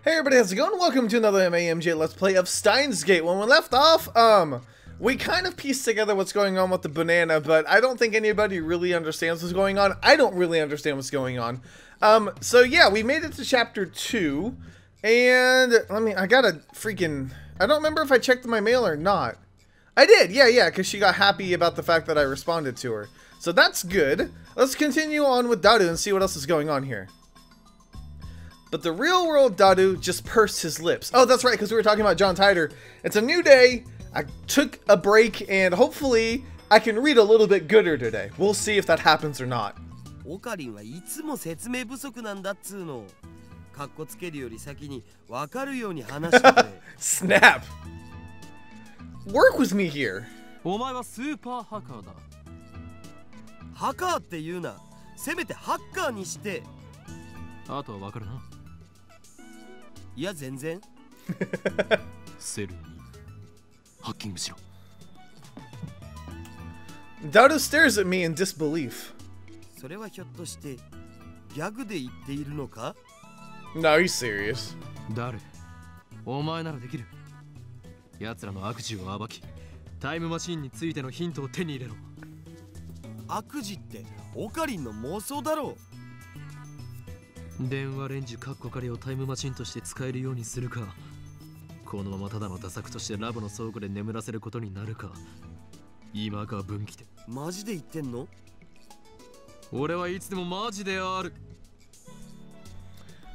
Hey everybody, how's it going? Welcome to another MAMJ Let's Play of Steins. When we left off, we kind of pieced together what's going on with the banana, but I don't think anybody really understands what's going on. I don't really understand what's going on. So yeah, we made it to chapter 2, and I got a freaking, I don't remember if I checked my mail or not. I did, yeah, because she got happy about the fact that I responded to her. So that's good. Let's continue on with Daru and see what else is going on here. But the real world Daru just pursed his lips. Oh, that's right, because we were talking about John Titor. It's a new day. I took a break, and hopefully I can read a little bit gooder today. We'll see if that happens or not. Snap! Work with me here. Daru stares at me in disbelief. No, he's serious. Daru,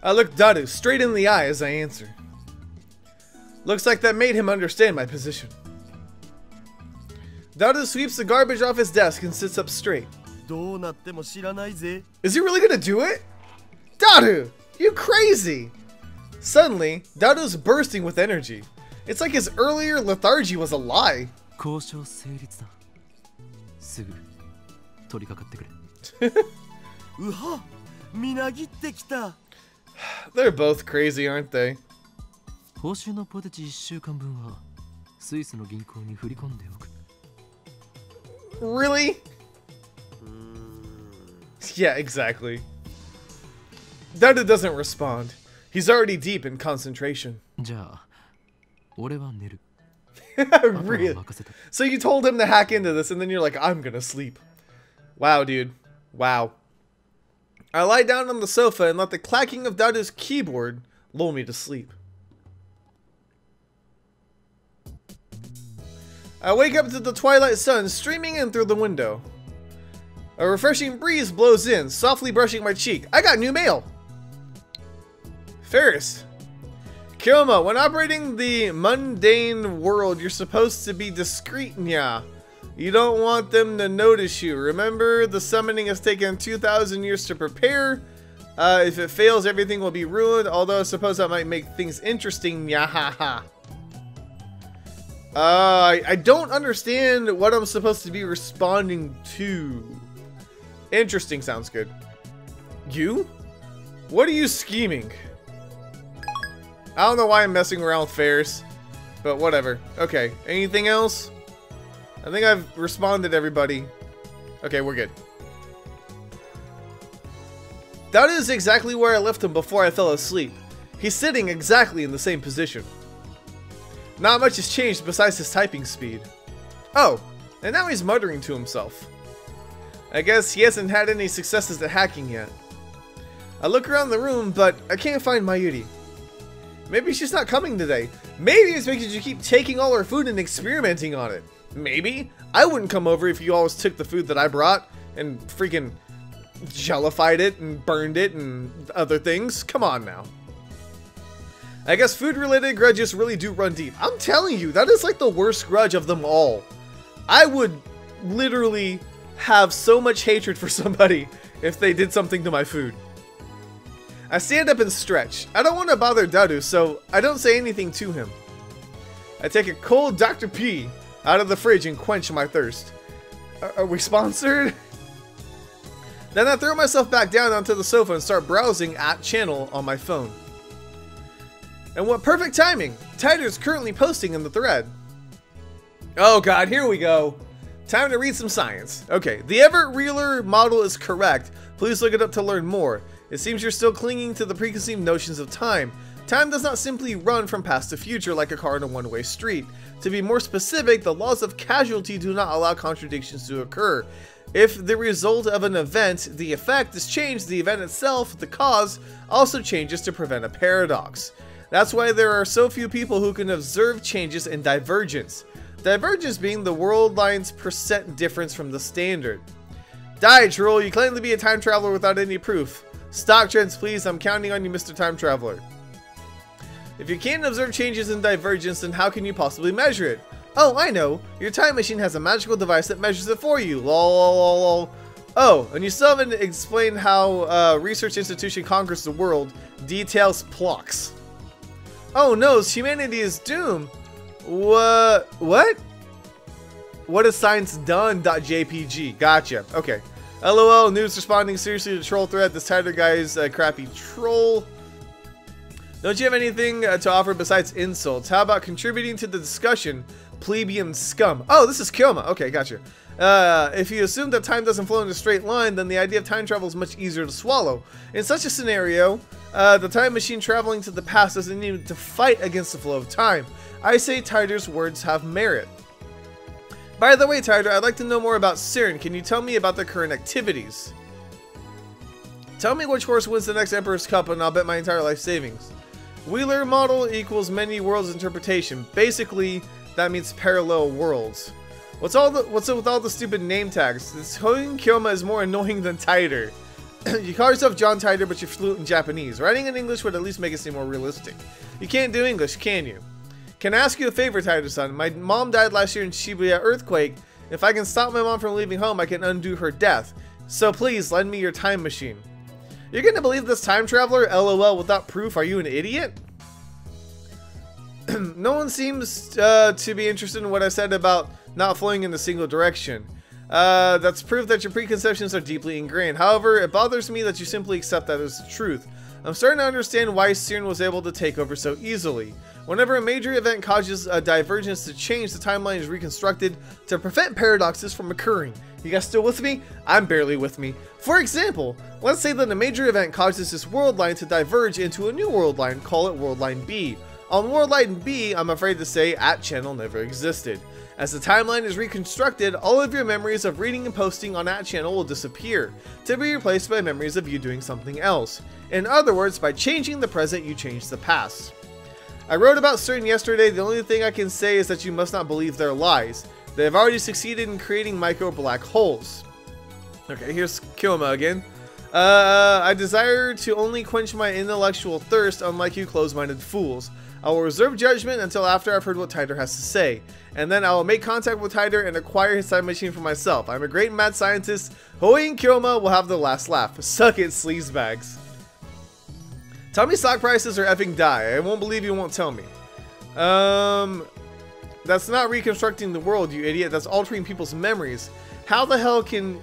I looked Daru straight in the eye as I answered. Looks like that made him understand my position. Daru sweeps the garbage off his desk and sits up straight. Is he really gonna do it? Daru! You crazy! Suddenly, Daru's bursting with energy. It's like his earlier lethargy was a lie. They're both crazy, aren't they? Really? Yeah, exactly. Daru doesn't respond. He's already deep in concentration. Really? So you told him to hack into this and then you're like, I'm gonna sleep. Wow, dude. Wow. I lie down on the sofa and let the clacking of Daru's keyboard lull me to sleep. I wake up to the twilight sun streaming in through the window. A refreshing breeze blows in, softly brushing my cheek. I got new mail! Ferris. Kyoma, when operating the mundane world, you're supposed to be discreet, nya. You don't want them to notice you. Remember, the summoning has taken 2,000 years to prepare. If it fails, everything will be ruined, although I suppose that might make things interesting, nyahaha. I don't understand what I'm supposed to be responding to. Interesting sounds good. You? What are you scheming? I don't know why I'm messing around with Ferris, but whatever. Okay, anything else? I think I've responded to everybody. Okay, we're good. That is exactly where I left him before I fell asleep. He's sitting exactly in the same position. Not much has changed besides his typing speed. Oh, and now he's muttering to himself. I guess he hasn't had any successes at hacking yet. I look around the room, but I can't find Mayuri. Maybe she's not coming today. Maybe it's because you keep taking all her food and experimenting on it. Maybe. I wouldn't come over if you always took the food that I brought and freaking jellified it and burned it and other things. Come on now. I guess food-related grudges really do run deep. I'm telling you, that is like the worst grudge of them all. I would literally have so much hatred for somebody if they did something to my food. I stand up and stretch. I don't want to bother Daru, so I don't say anything to him. I take a cold Dr. P out of the fridge and quench my thirst. Are we sponsored? Then I throw myself back down onto the sofa and start browsing at channel on my phone. And what perfect timing! Titor's currently posting in the thread. Oh god, here we go. Time to read some science. Okay, the Everett Wheeler model is correct. Please look it up to learn more. It seems you're still clinging to the preconceived notions of time. Time does not simply run from past to future like a car in a one-way street. To be more specific, the laws of causality do not allow contradictions to occur. If the result of an event, the effect, is changed, the event itself, the cause, also changes to prevent a paradox. That's why there are so few people who can observe changes in divergence. Divergence being the world line's percent difference from the standard. Die, troll, you claim to be a time traveler without any proof. Stock trends, please, I'm counting on you, Mr. Time Traveler. If you can't observe changes in divergence, then how can you possibly measure it? Oh, I know. Your time machine has a magical device that measures it for you. Lol. Oh, and you still haven't explained how research institution conquers the world. Details plucks. Oh no, humanity is doomed. What? What has Steins done? .jpg. Gotcha. Okay. LOL. News responding seriously to troll threat. This Tider guy's a crappy troll. Don't you have anything to offer besides insults? How about contributing to the discussion? Plebeian scum. Oh, this is Kyoma. Okay, gotcha. If you assume that time doesn't flow in a straight line, then the idea of time travel is much easier to swallow. In such a scenario, the time machine traveling to the past doesn't need to fight against the flow of time. I say Tider's words have merit. By the way, Tider, I'd like to know more about CERN. Can you tell me about their current activities? Tell me which horse wins the next Emperor's Cup and I'll bet my entire life savings. Wheeler model equals many worlds interpretation. Basically, that means parallel worlds. What's up with all the stupid name tags? This Hoin Kyoma is more annoying than Tider. You call yourself John Tider, but you're fluent in Japanese. Writing in English would at least make it seem more realistic. You can't do English, can you? Can I ask you a favor, Tider-san? My mom died last year in Shibuya earthquake. If I can stop my mom from leaving home, I can undo her death. So please, lend me your time machine. You're gonna believe this time traveler? LOL, without proof, are you an idiot? No one seems to be interested in what I said about not flowing in a single direction. That's proof that your preconceptions are deeply ingrained. However, it bothers me that you simply accept that as the truth. I'm starting to understand why CERN was able to take over so easily. Whenever a major event causes a divergence to change, the timeline is reconstructed to prevent paradoxes from occurring. You guys still with me? I'm barely with me. For example, let's say that a major event causes this world line to diverge into a new world line, call it world line B. On world line B, I'm afraid to say @channel never existed. As the timeline is reconstructed, all of your memories of reading and posting on @channel will disappear, to be replaced by memories of you doing something else. In other words, by changing the present, you change the past. I wrote about CERN yesterday. The only thing I can say is that you must not believe their lies. They have already succeeded in creating micro black holes. Okay, here's Kyoma again. I desire to only quench my intellectual thirst, unlike you closed-minded fools. I will reserve judgment until after I've heard what Tider has to say, and then I will make contact with Tider and acquire his time machine for myself. I'm a great mad scientist. Hoi and Kyoma will have the last laugh. Suck it, sleazebags. Tell me stock prices or effing die. I won't believe you won't tell me. That's not reconstructing the world, you idiot. That's altering people's memories. How the hell can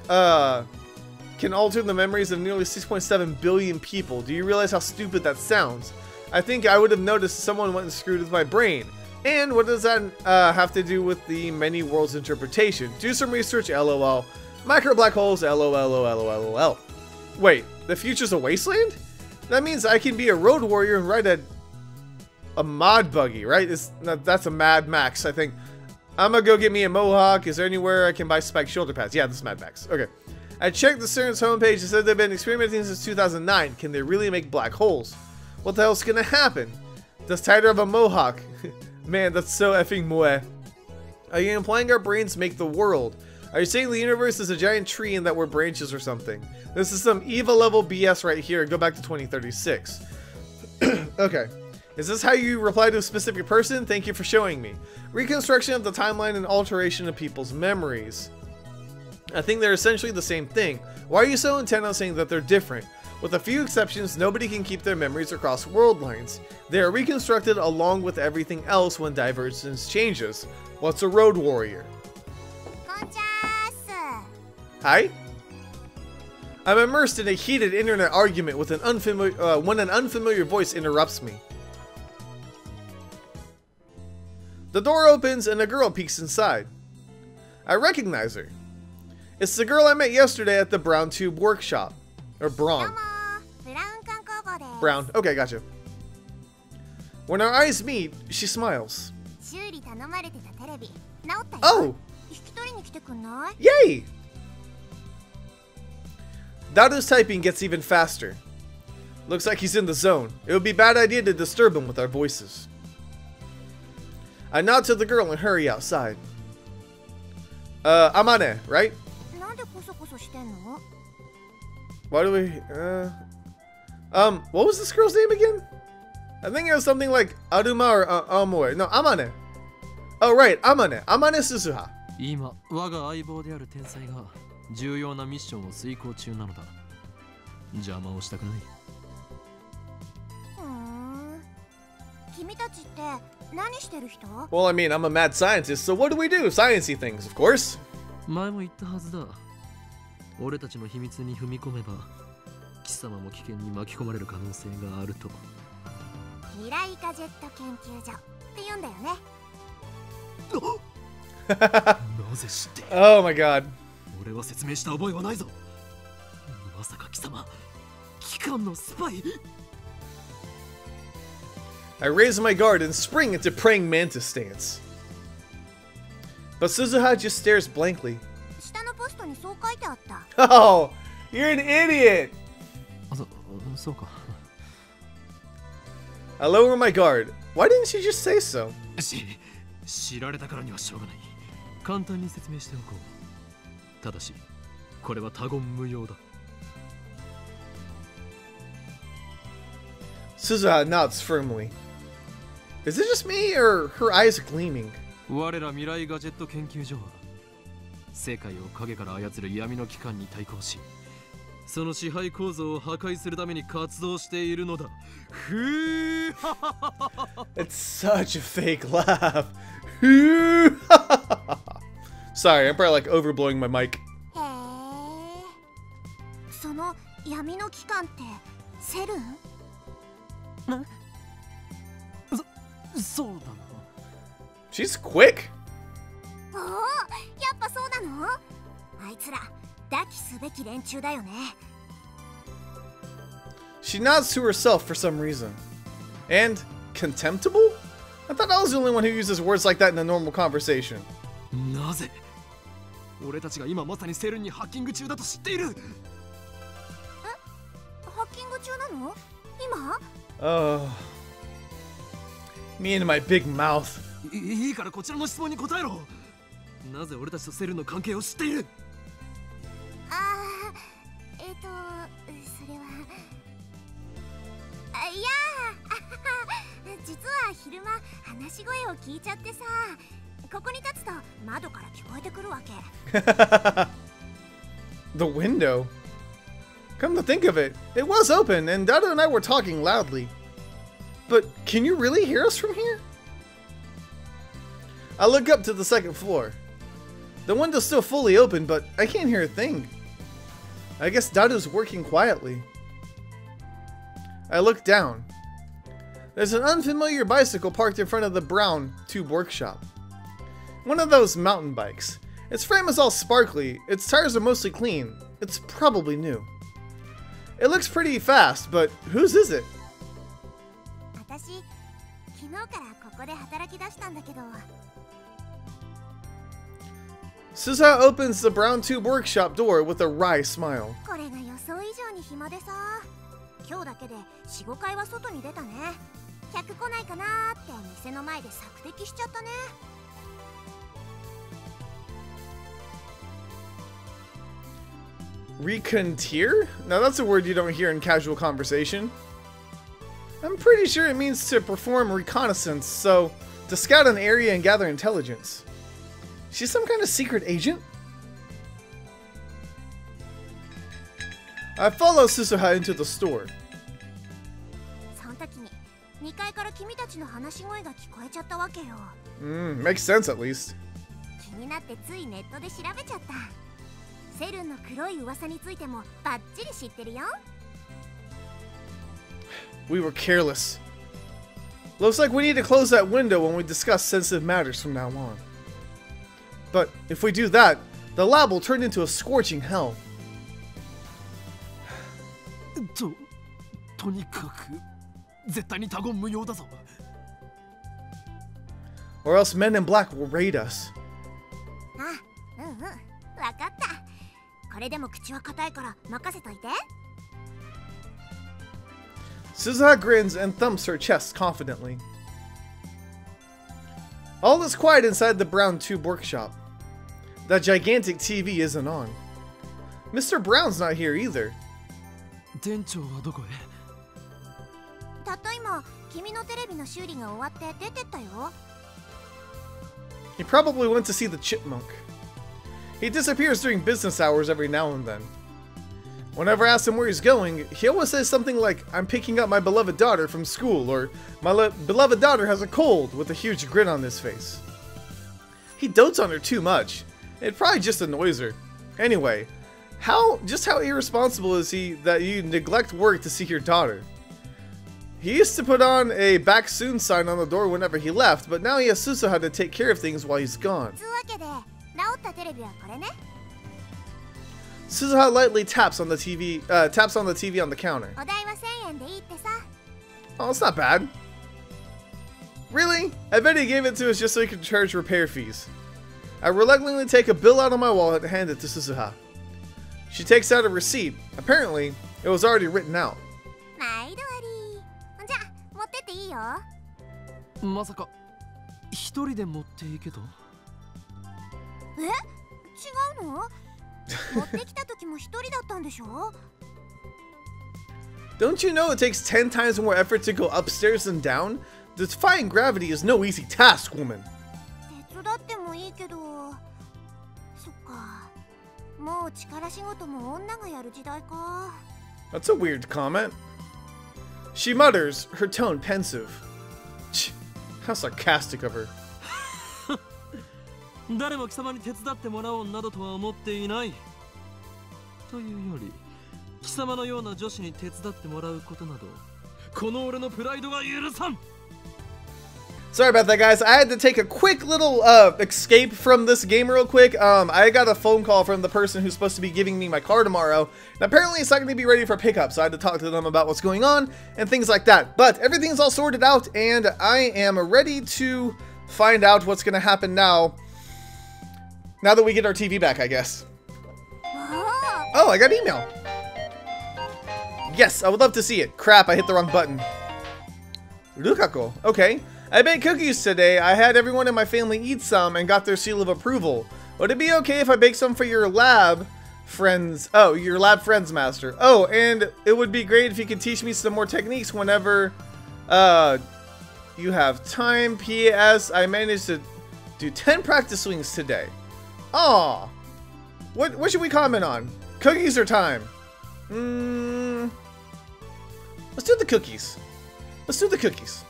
alter the memories of nearly 6.7 billion people? Do you realize how stupid that sounds? I think I would have noticed someone went and screwed with my brain. And what does that have to do with the many worlds interpretation? Do some research, LOL. Micro black holes, LOL. Wait, the future's a wasteland? That means I can be a road warrior and ride a mod buggy, right? That's a Mad Max, I think. I'm gonna go get me a mohawk. Is there anywhere I can buy spiked shoulder pads? Yeah, this is Mad Max. Okay. I checked the CERN's homepage. It said they've been experimenting since 2009. Can they really make black holes? What the hell's gonna happen? Does Tider have a mohawk? Man, that's so effing moe. Are you implying our brains make the world? Are you saying the universe is a giant tree and that we're branches or something? This is some EVA level BS right here. Go back to 2036. Okay. Is this how you reply to a specific person? Thank you for showing me. Reconstruction of the timeline and alteration of people's memories. I think they're essentially the same thing. Why are you so intent on saying that they're different? With a few exceptions, nobody can keep their memories across world lines. They are reconstructed along with everything else when divergence changes. What's a road warrior? Hi? I'm immersed in a heated internet argument with an unfamiliar when an unfamiliar voice interrupts me. The door opens and a girl peeks inside. I recognize her. It's the girl I met yesterday at the Brown Tube workshop. Or Braun. Brown. Okay, gotcha. When our eyes meet, she smiles. Oh! Yay! Daru's typing gets even faster. Looks like he's in the zone. It would be a bad idea to disturb him with our voices. I nod to the girl and hurry outside. Amane, right? Why do we... what was this girl's name again? I think it was something like Aruma or Amoe. No, Amane. Oh, right, Amane. Amane Suzuha. 今、我が相棒である天才が重要なミッションを遂行中なのだ。邪魔をしたくない。君たちって何してる人? Well, I mean, I'm a mad scientist, so what do we do? Sciencey things, of course. 前も言ったはずだ。俺たちの秘密に踏み込めば、貴様も危険に巻き込まれる可能性があると。未来ガジェット研究所って言うんだよね。なぜ知って？ Oh my god. 俺は説明した覚えはないぞ。まさか貴様、機関のスパイ？I raise my guard and spring into praying mantis stance. But Suzuha just stares blankly. Oh, you're an idiot! I lower my guard. Why didn't she just say so? 知られたからにはしょうがない。簡単に説明しておこう。ただし、これは他言無用だ。Suzuha nods firmly. Is it just me, or her eyes gleaming? 我ら未来ガジェット研究所は世界を影から操る闇の機関に対抗し、その支配構造を破壊するために活動しているのだ。It's such a fake laugh. Sorry, I'm probably like overblowing my mic. その闇の機関ってセルン？そうだな。She's quick. おお、やっぱそうなの？あいつら抱きすべき連中だよね。She nods to herself for some reason. And contemptible? I thought I was the only one who uses words like that in a normal conversation. なぜ？俺たちが今まさにセルンにハッキング中だと知っている。ハッキング中なの？今？Me and my big mouth. いいからこちらの質問に答えろ。なぜ俺たちとセルンの関係を知っている？それは。いや実は昼間話し声を聞いちゃってさ、ここに立つと窓から聞こえてくるわけ。The window? Come to think of it, it was open and Daru and I were talking loudly. But can you really hear us from here? I look up to the second floor. The window's still fully open, but I can't hear a thing. I guess Daru's working quietly. I look down. There's an unfamiliar bicycle parked in front of the brown tube workshop. One of those mountain bikes. Its frame is all sparkly, its tires are mostly clean. It's probably new. It looks pretty fast, but whose is it? Suzuha opens the brown tube workshop door with a wry smile. Reconnoiter? Now that's a word you don't hear in casual conversation. I'm pretty sure it means to perform reconnaissance, so to scout an area and gather intelligence. She's some kind of secret agent? I follow Suzuha into the store. Makes sense at least. We were careless. Looks like we need to close that window when we discuss sensitive matters from now on. But if we do that, the lab will turn into a scorching hell. or else men in black will raid us. Suzuha grins and thumps her chest confidently. All is quiet inside the Brown Tube workshop. That gigantic TV isn't on. Mr. Brown's not here either. He probably went to see the chipmunk. He disappears during business hours every now and then. Whenever I ask him where he's going, he always says something like, "I'm picking up my beloved daughter from school," or "My beloved daughter has a cold," with a huge grin on his face. He dotes on her too much. It probably just annoys her. Anyway, how irresponsible is he that you neglect work to see your daughter? He used to put on a "back soon" sign on the door whenever he left, but now he has Suzuha to take care of things while he's gone. Suzuha lightly taps on the TV on the counter. Oh, it's not bad. Really? I bet he gave it to us just so he could charge repair fees. I reluctantly take a bill out of my wallet and hand it to Suzuha. She takes out a receipt. Apparently, it was already written out. Don't you know it takes 10 times more effort to go upstairs than down? Defying gravity is no easy task, woman. That's a weird comment. She mutters, her tone pensive. How sarcastic of her. Sorry about that, guys. I had to take a quick little escape from this game real quick. I got a phone call from the person who's supposed to be giving me my car tomorrow, and apparently it's not going to be ready for pickup, so I had to talk to them about what's going on and things like that. But everything's all sorted out, and I am ready to find out what's going to happen now that we get our TV back, I guess. Oh, I got email. Yes, I would love to see it. Crap, I hit the wrong button. Rukako. Okay. I baked cookies today. I had everyone in my family eat some and got their seal of approval. Would it be okay if I bake some for your lab friends? Oh, your lab friends, master. Oh, and it would be great if you could teach me some more techniques whenever you have time. P.S. I managed to do 10 practice swings today. Aw. What should we comment on? Cookies or time? Let's do the cookies. Let's do the cookies.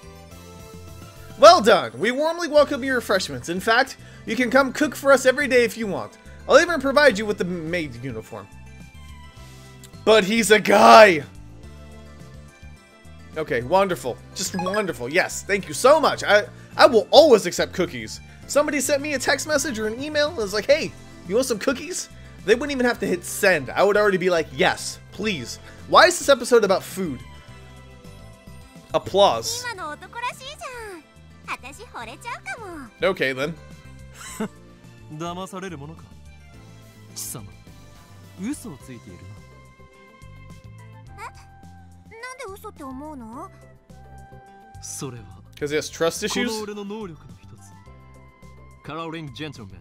Well done. We warmly welcome your refreshments. In fact, you can come cook for us every day if you want. I'll even provide you with the maid uniform. But he's a guy. Okay, wonderful. Just wonderful. Yes, thank you so much. I will always accept cookies. Somebody sent me a text message or an email and was like, "Hey, you want some cookies?" They wouldn't even have to hit send. I would already be like, "Yes, please." Why is this episode about food? Applause. Okay then. Because he has trust issues? Coloring gentleman.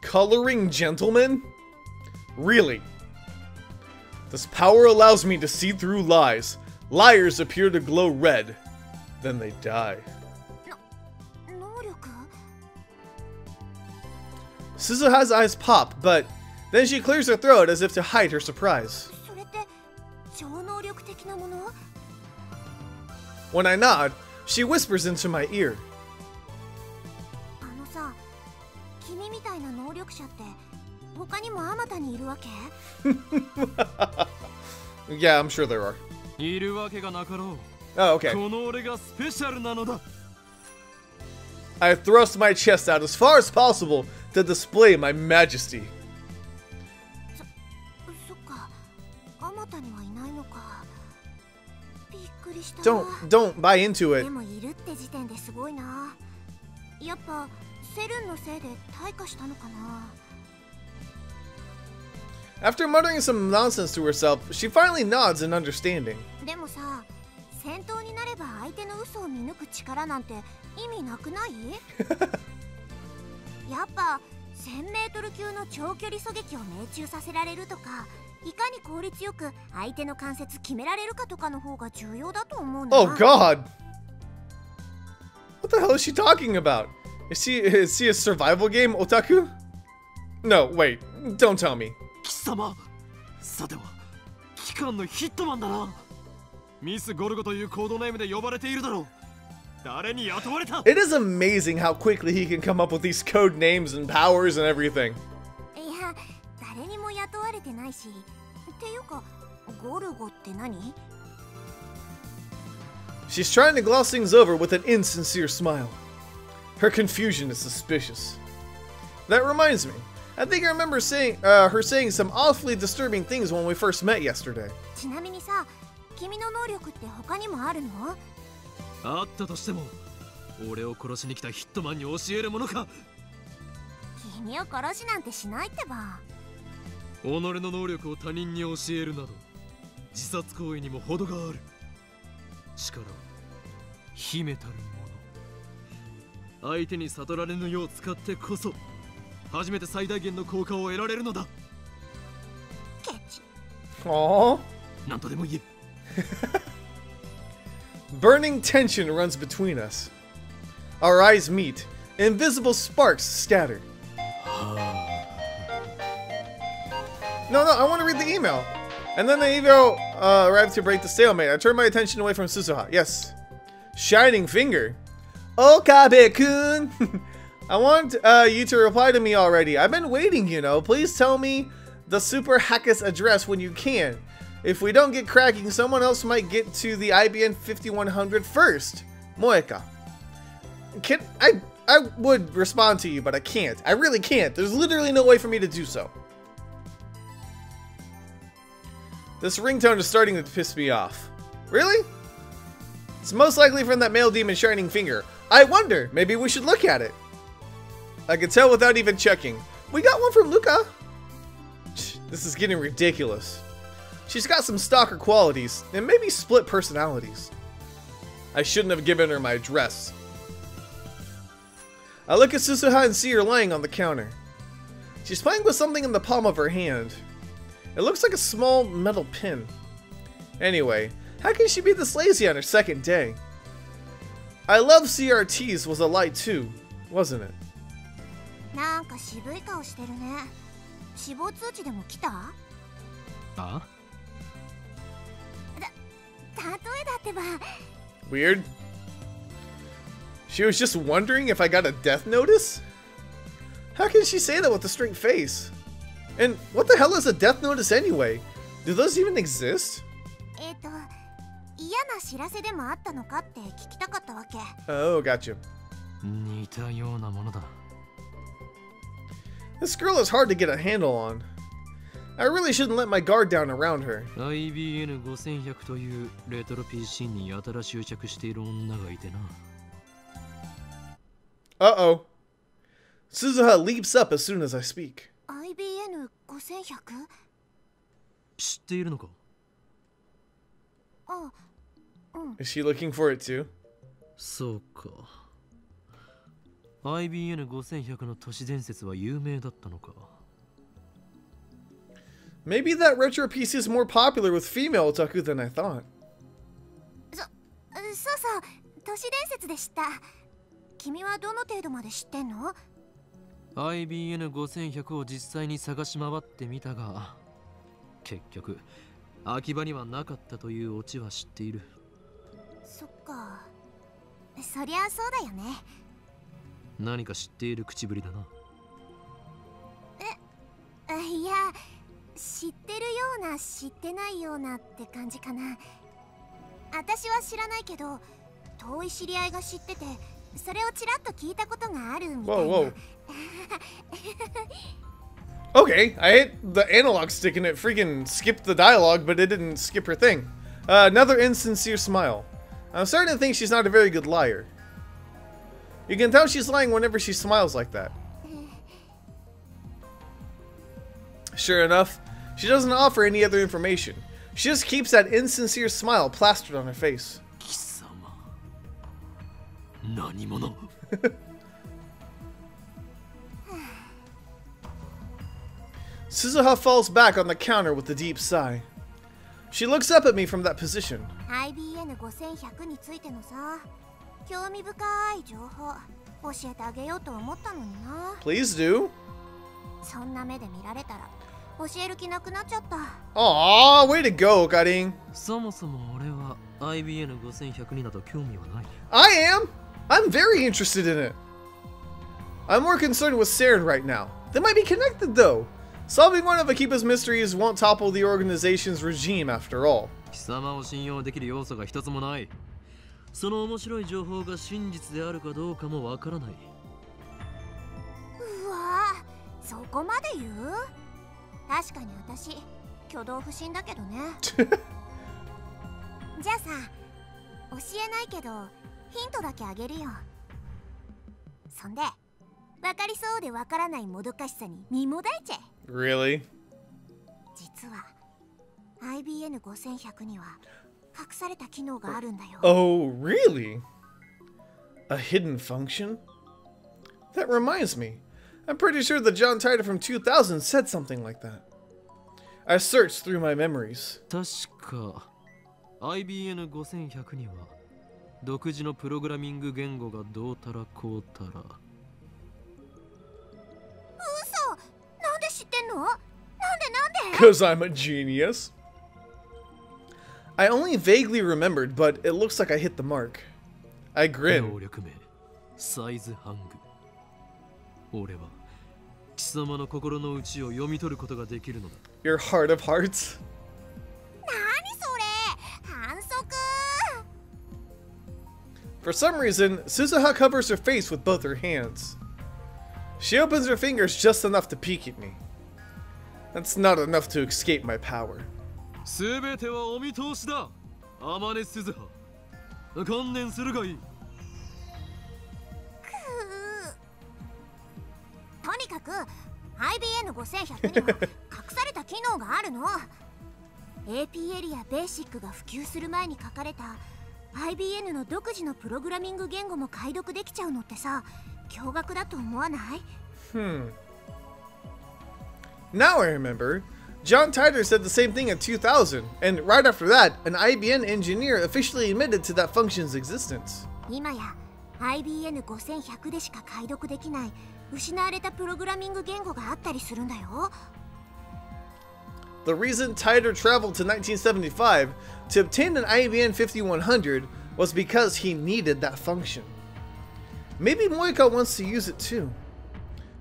Coloring gentleman? Really? This power allows me to see through lies. Liars appear to glow red. Then they die. Suzuha's eyes pop, but then she clears her throat as if to hide her surprise. When I nod, she whispers into my ear. Yeah, I'm sure there are. Oh, okay. I thrust my chest out as far as possible to display my majesty. Don't buy into it. ぱセルンのせいで退化したのかな。 After muttering some nonsense to herself, she finally nods in understanding. でもさ、戦闘になれば相手の嘘を見抜く力なんて意味なくない？やっぱ 1000m 級の長距離狙撃を命中させられるとか、いかに効率よく相手の関節決められるかとかの方が重要だと思うな。 Oh God! What the hell is she talking about? Is she a survival game, otaku? No, wait, don't tell me. 貴様、さては機関のヒットマンだな。ミス・ゴルゴというコードネームで呼ばれているだろう。誰に雇われた？ It is amazing how quickly he can come up with these code names and powers and everything. いや、誰にも雇われてないし。っていうか、ゴルゴって何？ She's trying to gloss things over with an insincere smile. Her confusion is suspicious. That reminds me. I think I remember her saying some awfully disturbing things when we first met yesterday. ちなみにさ、君の能力って他にもあるの？あったとしても、俺を殺しに来たヒットマンに教えるものか。君を殺しなんてしないってば。己の能力を他人に教えるなど、自殺行為にも程がある。力は秘めたるもの。相手に悟られぬよう使ってこそ、初めて最大限の効果を得られるのだ。ケチ。Aww. なんとでも言え。Burning tension runs between us. Our eyes meet. Invisible sparks scatter. No, I want to read the email. And then the email arrived to break the stalemate. I turned my attention away from Suzuha. Yes. Shining finger. Okabe-kun. I want you to reply to me already. I've been waiting, you know. Please tell me the Super Hackers address when you can. If we don't get cracking, someone else might get to the IBN 5100 first. Moeka. I would respond to you, but I can't. I really can't. There's literally no way for me to do so. This ringtone is starting to piss me off. Really? It's most likely from that male demon Shining Finger. I wonder, maybe we should look at it. I can tell without even checking. We got one from Luca. This is getting ridiculous. She's got some stalker qualities, and maybe split personalities. I shouldn't have given her my address. I look at Suzuha and see her lying on the counter. She's playing with something in the palm of her hand. It looks like a small metal pin. Anyway, how can she be this lazy on her second day? I love CRTs was a lie too, wasn't it? なんか渋い顔してるね。死亡通知でも来た？あ？例えだってば。 Weird. She was just wondering if I got a death notice? How can she say that with a straight face? And what the hell is a death notice anyway? Do those even exist? 嫌な知らせでもあったのかって聞きたかったわけ。Oh, gotcha. 似たようなものだ。This girl is hard to get a handle on. I really shouldn't let my guard down around her. IBN 5100というレトロ PC にやたら執着している女がいてな。Uh-oh. Suzuha leaps up as soon as I speak. IBN 5100？知っているのか？あ、うん。 Is she looking for it too? そうか。IBN 5100の都市伝説は有名だったのか。Maybe that retro PC is more popular with female otaku than I thought. そうそう、都市伝説でした。君はどの程度まで知ってんの？ IBN 5100を実際に探し回ってみたが、結局秋葉にはなかったというオチは知っている。そっか。そりゃそうだよね。何か知っている口ぶりだな。いや、知ってるような知ってないようなって感じかな。私は知らないけど、遠い知り合いが知ってて、それをちらっと聞いたことがあるみたいな。Whoa, whoa. Okay, I hit the analog stick and it freaking skipped the dialogue, but it didn't skip her thing. Another insincere smile. I'm starting to think she's not a very good liar. You can tell she's lying whenever she smiles like that. Sure enough, she doesn't offer any other information. She just keeps that insincere smile plastered on her face. 貴様何者 Suzuha falls back on the counter with a deep sigh. She looks up at me from that position. IBN5100 についてのさ、興味深い情報教えてあげようと思ったのにな。 Please do. そんな目で見られたら教える気なくなっちゃった。 Aw, way to go, Karin. そもそも俺は IBN5100 になど興味はない。 I am. I'm very interested in it. I'm more concerned with Saren right now. They might be connected though. Solving one of Akiba's mysteries won't topple the organization's regime after all. 貴様を信用できる要素が一つもない。その面白い情報が真実であるかどうかもわからない。うわぁ、そこまで言う？確かに私、挙動不審だけどね。じゃあさ、教えないけどヒントだけあげるよ。そんで、わかりそうでわからないもどかしさに身もだえちゃえ。 Really? 実は IBN5100 には隠された機能があるんだよ。 Oh, really? A hidden function? That reminds me. I'm pretty sure that John Titor from 2000 said something like that. I searched through my memories. 確か IBN5100 には独自のプログラミング言語がどうたらこうたら。嘘！なんで知ってんの？なんで Because I'm a genius. I only vaguely remembered, but it looks like I hit the mark. I 能 grin. 力名サイズハング。俺は貴様の心の内を読み取ることができるのだ。 Your heart of hearts. 何それ？反則！ For some reason, Suzuha covers her face with both her hands. She opens her fingers just enough to peek at me. That's not enough to escape my power. すべてはお見通しだ。アマネスズハ。観念するがいい。とにかく IBN5100 には隠された機能があるの。AP エリアベーシックが普及する前に書かれた IBN の独自のプログラミング言語も解読できちゃうのってさ、驚愕だと思わない？ Now I remember. John Titor said the same thing in 2000, and right after that, an IBN engineer officially admitted to that function's existence. 今や IBN5100 でしか解読できない失われたプログラミング言語があったりするんだよ。 The reason Titor traveled to 1975 to obtain an IBN 5100 was because he needed that function. Maybe Moika wants to use it too.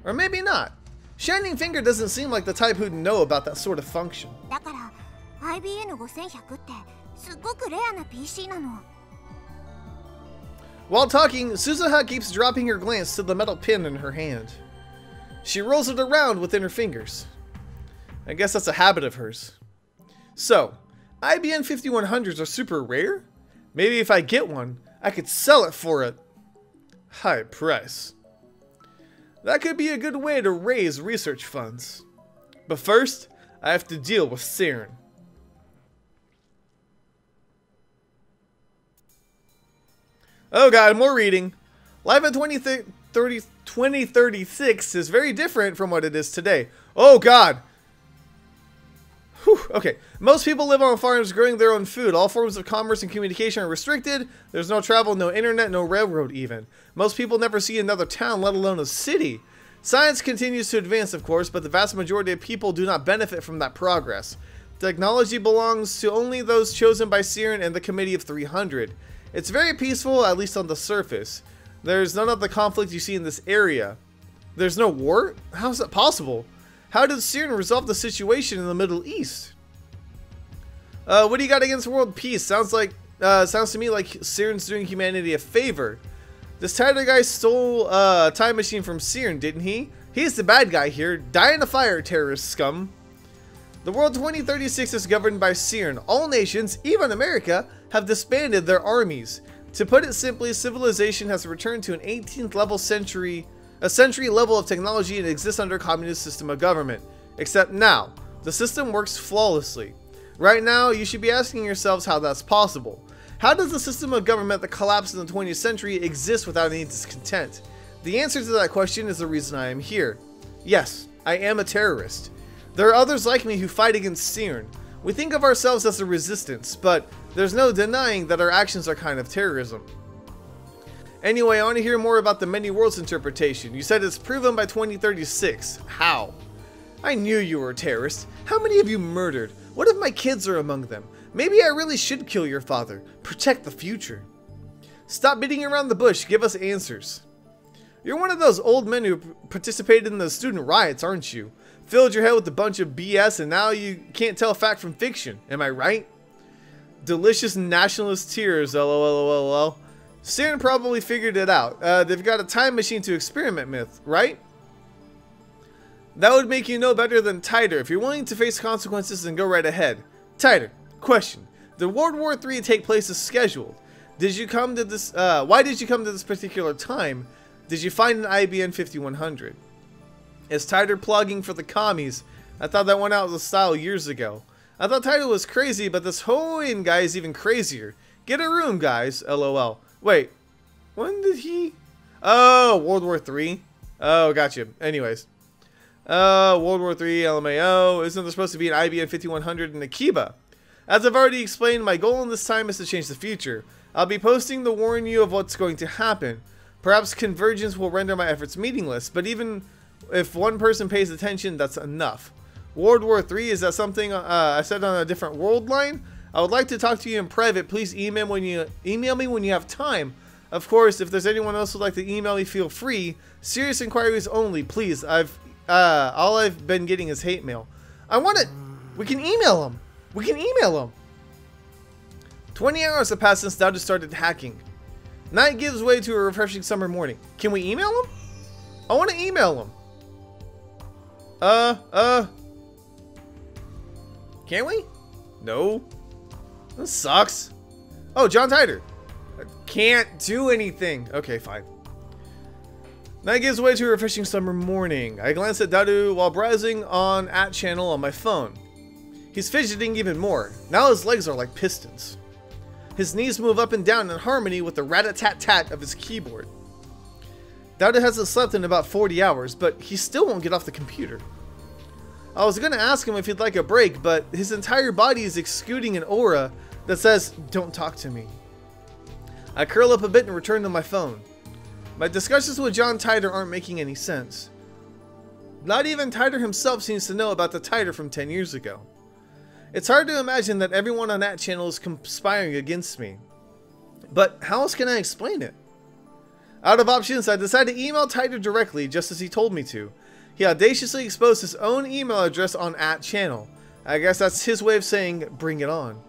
Or maybe not. Shining Finger doesn't seem like the type who'd know about that sort of function. だから IBN5100 ってすっごくレアな PC なの。 While talking, Suzuha keeps dropping her glance to the metal pin in her hand. She rolls it around within her fingers. I guess that's a habit of hers. So, IBN 5100s are super rare? Maybe if I get one, I could sell it for a high price. That could be a good way to raise research funds. But first, I have to deal with Saren. Oh god, more reading. Life in 2036 is very different from what it is today. Oh god! Whew, okay, most people live on farms growing their own food. All forms of commerce and communication are restricted. There's no travel, no internet, no railroad even. Most people never see another town, let alone a city. Science continues to advance, of course, but the vast majority of people do not benefit from that progress. Technology belongs to only those chosen by Siren and the Committee of 300. It's very peaceful, at least on the surface. There's none of the conflict you see in this area. There's no war? How is that possible? How did Siren resolve the situation in the Middle East? What do you got against world peace? Sounds to me like Siren's doing humanity a favor. This Titor guy stole a time machine from Siren, didn't he? He's the bad guy here. Die in a fire, terrorist scum. The world 2036 is governed by Siren. All nations, even America, have disbanded their armies. To put it simply, civilization has returned to an 18th level century, a century level of technology and exists under a communist system of government. Except now, the system works flawlessly. Right now, you should be asking yourselves how that's possible. How does the system of government that collapsed in the 20th century exist without any discontent? The answer to that question is the reason I am here. Yes, I am a terrorist. There are others like me who fight against CERN. We think of ourselves as the resistance, but there's no denying that our actions are kind of terrorism. Anyway, I want to hear more about the many worlds interpretation. You said it's proven by 2036. How? I knew you were a terrorist. How many have you murdered? What if my kids are among them? Maybe I really should kill your father. Protect the future. Stop beating around the bush. Give us answers. You're one of those old men who participated in the student riots, aren't you? Filled your head with a bunch of BS and now you can't tell fact from fiction. Am I right? Delicious nationalist tears, lol. CERN probably figured it out. They've got a time machine to experiment with, right? That would make you know better than Tider. If you're willing to face consequences, then go right ahead. Tider, question. Did World War III take place as scheduled? Did you come to this, why did you come to this particular time? Did you find an IBN 5100? Is Tider plugging for the commies? I thought that went out of style years ago. I thought Tider was crazy, but this Hoenn guy is even crazier. Get a room, guys. LOL. Wait. When did he... Oh, World War III? Oh, gotcha. Anyways. World War III, LMAO. Isn't there supposed to be an IBN 5100 in Akiba? As I've already explained, my goal in this time is to change the future. I'll be posting to warn you of what's going to happen. Perhaps convergence will render my efforts meaningless, but even if one person pays attention, that's enough. World War III, is that something I said on a different world line? I would like to talk to you in private. Please email me when you have time. Of course, if there's anyone else who'd like to email me, feel free. Serious inquiries only, please. All I've been getting is hate mail. We can email him. We can email him. 20 hours have passed since Daru started hacking. Night gives way to a refreshing summer morning. Can we email him? I want to email him. Can we? No. This sucks. Oh, John Tider. I can't do anything. Okay, fine. Night gives way to a refreshing summer morning. I glance at Daru while browsing on @channel on my phone. He's fidgeting even more. Now his legs are like pistons. His knees move up and down in harmony with the rat-a-tat-tat of his keyboard. Daru hasn't slept in about 40 hours, but he still won't get off the computer. I was going to ask him if he'd like a break, but his entire body is exuding an aura that says, "Don't talk to me." I curl up a bit and return to my phone. My discussions with John Tider aren't making any sense. Not even Tider himself seems to know about the Tider from 10 years ago. It's hard to imagine that everyone on that channel is conspiring against me. But how else can I explain it? Out of options, I decided to email Tider directly, just as he told me to. He audaciously exposed his own email address on @channel. I guess that's his way of saying, bring it on.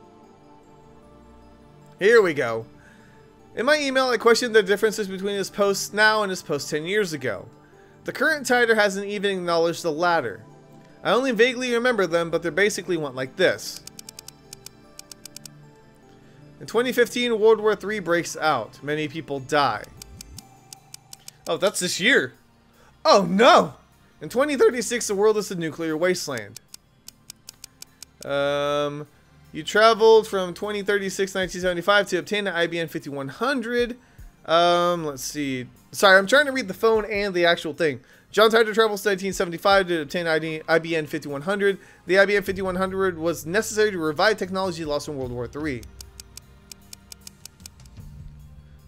Here we go. In my email, I questioned the differences between his posts now and his posts 10 years ago. The current Tider hasn't even acknowledged the latter. I only vaguely remember them, but they basically went like this. In 2015, World War III breaks out. Many people die. Oh, that's this year. Oh no! In 2036, the world is a nuclear wasteland. You traveled from 2036 1975 to obtain an IBN 5100. Let's see. Sorry, I'm trying to read the phone and the actual thing. John Tider travels to 1975 to obtain IBN 5100. The IBN 5100 was necessary to revive technology lost in World War III.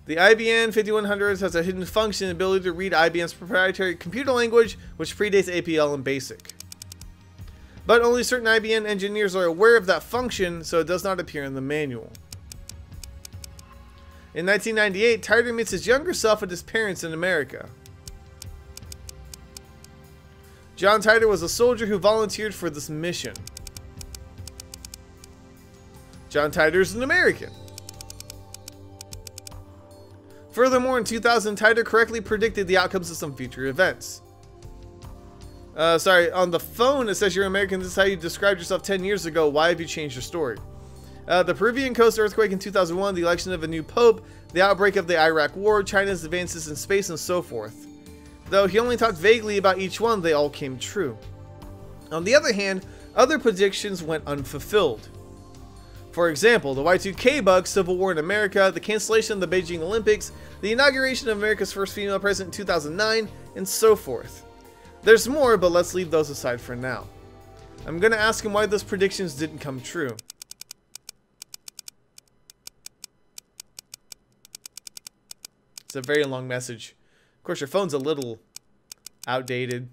The IBN 5100 has a hidden function ability to read IBM's proprietary computer language, which predates APL and BASIC. But only certain IBM engineers are aware of that function, so it does not appear in the manual. In 1998, Tider meets his younger self at his parents in America. John Tider was a soldier who volunteered for this mission. John Tider is an American. Furthermore, in 2000, Tider correctly predicted the outcomes of some future events. Sorry, on the phone it says you're American. This is how you described yourself 10 years ago. Why have you changed your story? The Peruvian coast earthquake in 2001, the election of a new pope, the outbreak of the Iraq War, China's advances in space, and so forth. Though he only talked vaguely about each one, they all came true. On the other hand, other predictions went unfulfilled. For example, the Y2K bug, Civil War in America, the cancellation of the Beijing Olympics, the inauguration of America's first female president in 2009, and so forth. There's more, but let's leave those aside for now. I'm gonna ask him why those predictions didn't come true. It's a very long message. Of course, your phone's a little outdated.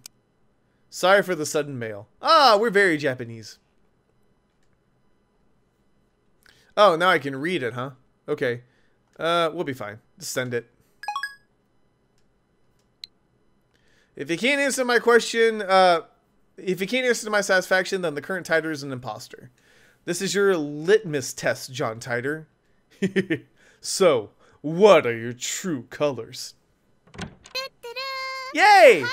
Sorry for the sudden mail. Ah, we're very Japanese. Oh, now I can read it, huh? Okay. We'll be fine. Just send it. If you can't answer my question, if you can't answer to my satisfaction, then the current Titer is an imposter. This is your litmus test, John Titer. So, what are your true colors? Yay!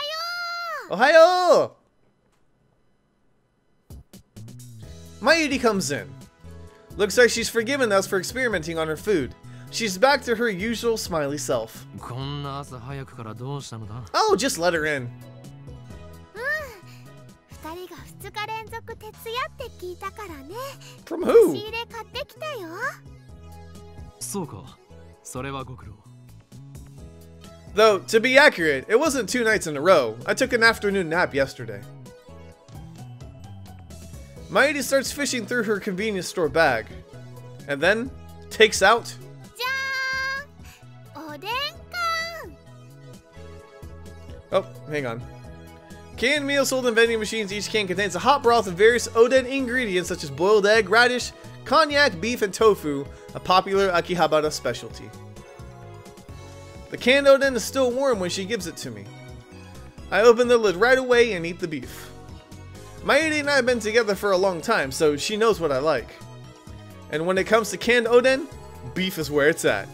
Ohayo! Mayuri comes in. Looks like she's forgiven us for experimenting on her food. She's back to her usual smiley self. Oh, just let her in. From who? Though, to be accurate, it wasn't 2 nights in a row. I took an afternoon nap yesterday. Mayuri starts fishing through her convenience store bag. And then, takes out... Oh, hang on. Canned meals sold in vending machines. Each can contains a hot broth of various oden ingredients such as boiled egg, radish, cognac, beef, and tofu, a popular Akihabara specialty. The canned oden is still warm when she gives it to me. I open the lid right away and eat the beef. Mayuri and I have been together for a long time, so she knows what I like. And when it comes to canned oden, beef is where it's at.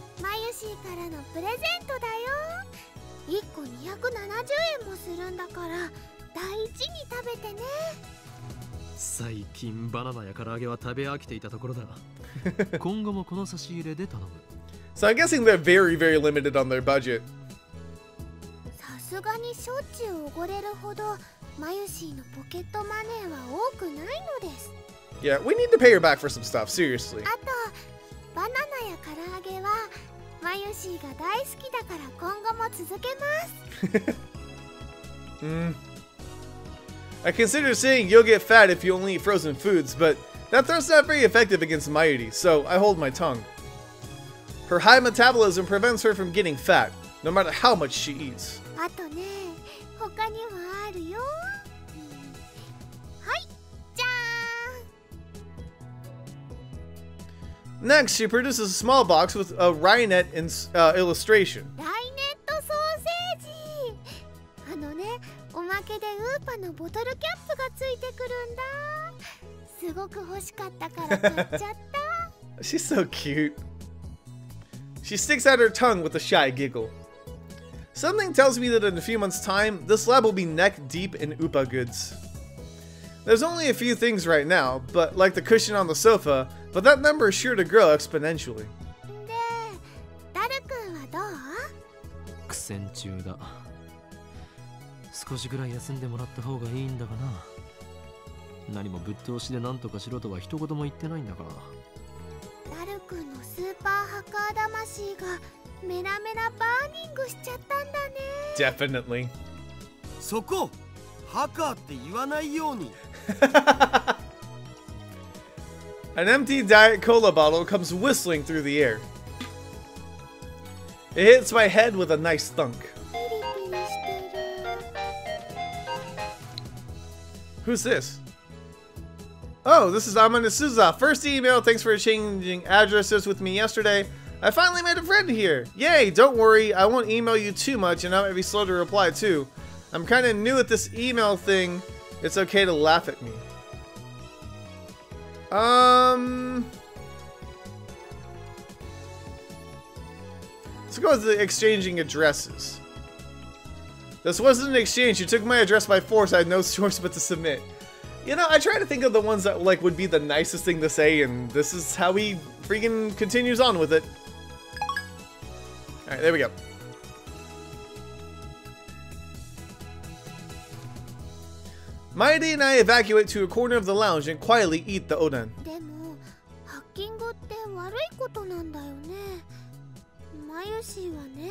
So I'm guessing they're very, very limited on their budget. Yeah, we need to pay her back for some stuff, seriously. I consider saying you'll get fat if you only eat frozen foods, but that throw's not very effective against Mayuri, so I hold my tongue. Her high metabolism prevents her from getting fat, no matter how much she eats. Next, she produces a small box with a Rainet illustration. She's so cute. She sticks out her tongue with a shy giggle. Something tells me that in a few months' time, this lab will be neck deep in Upa goods. There's only a few things right now, but like the cushion on the sofa, but that number is sure to grow exponentially. Definitely. An empty Diet Cola bottle comes whistling through the air. It hits my head with a nice thunk. Who's this? Oh, this is Amane Suza. First email, thanks for changing addresses with me yesterday. I finally made a friend here. Yay, don't worry, I won't email you too much and I might be slow to reply too. I'm kind of new at this email thing. It's okay to laugh at me. Let's go with the exchanging addresses. This wasn't an exchange. You took my address by force. I had no choice but to submit. You know, I try to think of the ones that like would be the nicest thing to say, and this is how he freaking continues on with it. Alright, there we go. Mairi and I evacuate to a corner of the lounge and quietly eat the oden. でもハッキングって悪いことなんだよね。マユシーはね、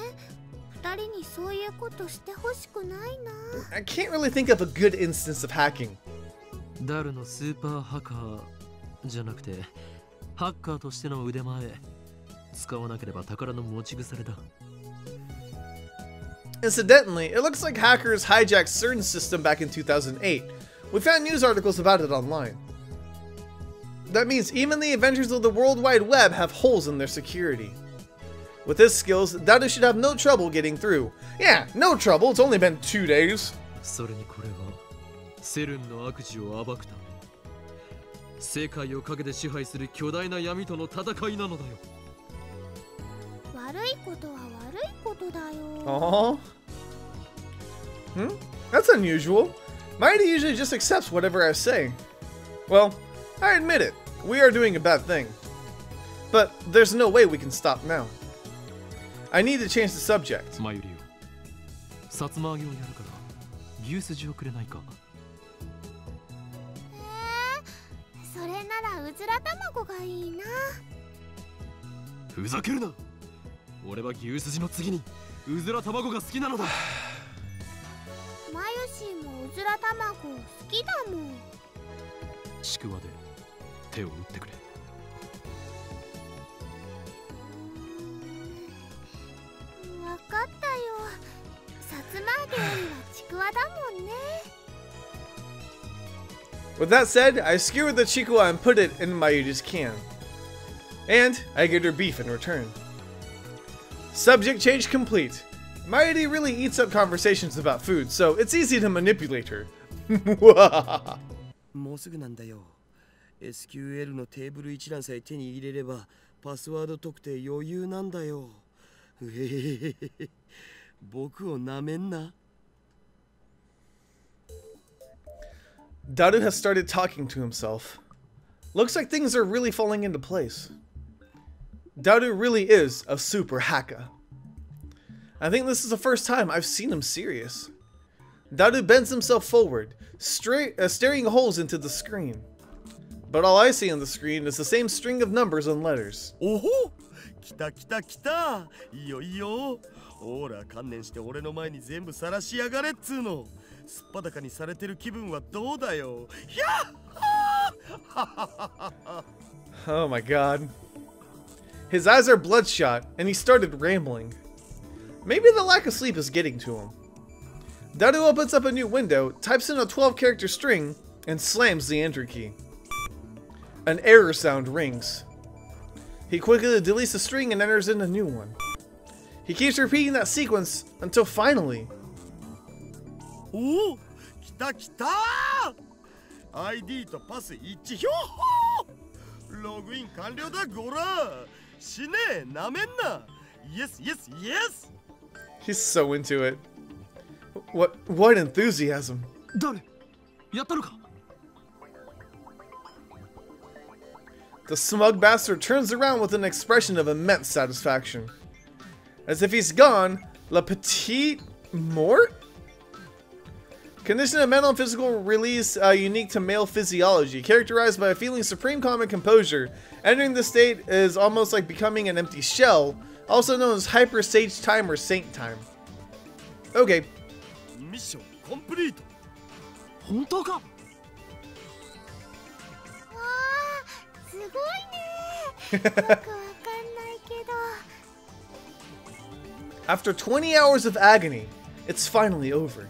二人にそういうことしてほしくないな。I can't really think of a good instance of hacking. ダルのスーパーハッカーじゃなくて、ハッカーとしての腕前、使わなければ宝の持ち腐れだ。Incidentally, it looks like hackers hijacked CERN's system back in 2008. We found news articles about it online. That means even the inventors of the World Wide Web have holes in their security. With his skills, Daru should have no trouble getting through. Yeah, no trouble, it's only been 2 days. それにこれはセルンの悪事を暴くため、世界を陰で支配する巨大な闇との戦いなのだよ。悪いことは悪いことだよ。Aww. That's unusual. Mighty usually just accepts whatever I say. Well, I admit it. We are doing a bad thing. But there's no way we can stop now. I need to change the subject. マユリよ、さつま揚げをやるから牛すじをくれないか。それならうずら卵がいいな。ふざけるな。俺は牛すじの次にうずら卵が好きなのだ。マユシーもうずら卵好きだもん。ちくわで手を打ってくれ。わかったよ。さつま揚げよりはちくわだもんね。With that said, I skewered the chikua and put it in Mayuri's can. And I get her beef in return. Subject change complete. Mayuri really eats up conversations about food, so it's easy to manipulate her. もうすぐなんだよ。SQL のテーブル一覧さえ手に入れればパスワード特定余裕なんだよ。僕をなめんな。Daru has started talking to himself. Looks like things are really falling into place. Daru really is a super hacker. I think this is the first time I've seen him serious. Daru bends himself forward, staring holes into the screen. But all I see on the screen is the same string of numbers and letters. おほ、来た来た来た。いいよいいよ。ほら、観念して俺の前に全部晒しやがれっつーの。すっぱだかにされてる気分はどうだよ。ひゃっOh my god. His eyes are bloodshot, and he started rambling. Maybe the lack of sleep is getting to him. Daru opens up a new window, types in a 12-character string, and slams the enter key. An error sound rings. He quickly deletes the string and enters in a new one. He keeps repeating that sequence until finally... おお、来た来た。ID とパス一致。ひょっほー。ログイン完了だ、ゴラ。死ねえ、なめんな。Yes, yes, yes. He's so into it. What enthusiasm. 誰？やったのか？ The smug bastard turns around with an expression of immense satisfaction. As if he's gone, La Petite Mort? Condition of mental and physical release unique to male physiology, characterized by a feeling of supreme calm and composure. Entering this state is almost like becoming an empty shell, also known as hyper sage time or saint time. Okay. ミッションコンプリート。本当か？わあ、すごいね。よくわかんないけど。After 20 hours of agony, it's finally over.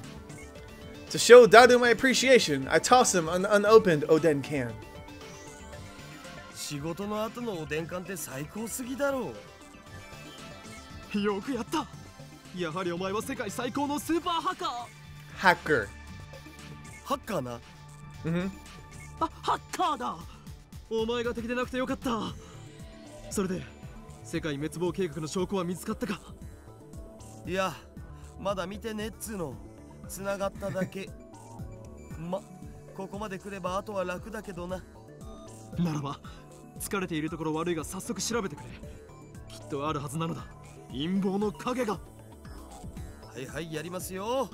To show Daru my appreciation, I toss him an unopened Oden can. 仕事の後のおでん缶って最高すぎだろう。よくやった。やはりお前は世界最高のスーパーハッカHacker. ー。ハッカーな。ハッカーだ。お前が敵でなくてよかった。それで世界滅亡計画の証拠は見つかったか？いや、まだ見てねっつーの。繋がっただけ。ここまで来ればあとは楽だけどな。ならば疲れているところ悪いが早速調べてくれ。きっとあるはずなのだ。陰謀の影が。はいはいやりますよ。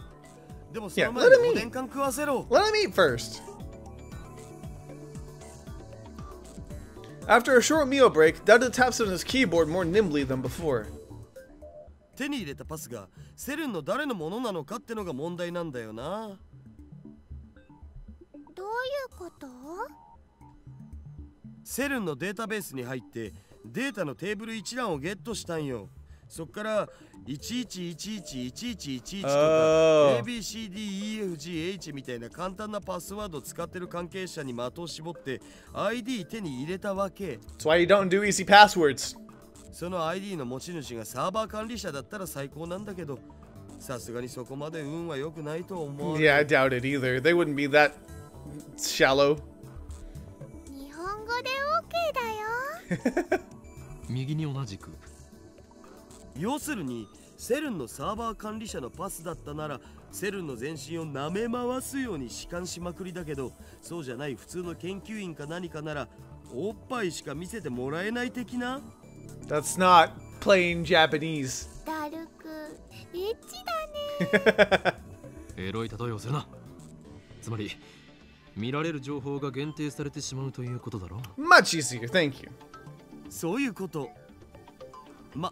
でもそ Yeah, の前 let に him お eat. でん缶食わせろ。 Let him eat first. After a short meal break, Daru taps on his keyboard more nimbly than before. 手に入れたパスがセルンの誰のものなのかってのが問題なんだよな。どういうこと？セルンのデータベースに入ってデータのテーブル一覧をゲットしたんよ。そっから11111111とか ABCDEFGH みたいな簡単なパスワードを使ってる関係者に的を絞って ID 手に入れたわけ。 That's why you don't do easy passwords. その ID の持ち主がサーバー管理者だったら最高なんだけど、さすがにそこまで運は良くないと思う。 Yeah, I doubt it either. They wouldn't be that shallow. 日本語で OK だよ。右に同じく。要するにセルンのサーバー管理者のパスだったならセルンの全身を舐め回すように弛緩しまくりだけど、そうじゃない普通の研究員か何かならおっぱいしか見せてもらえない的な。 That's not plain Japanese. ダルク、エッチだね。エロい例えをするな。つまり見られる情報が限定されてしまうということだろ。 Much easier, thank you. そういうこと。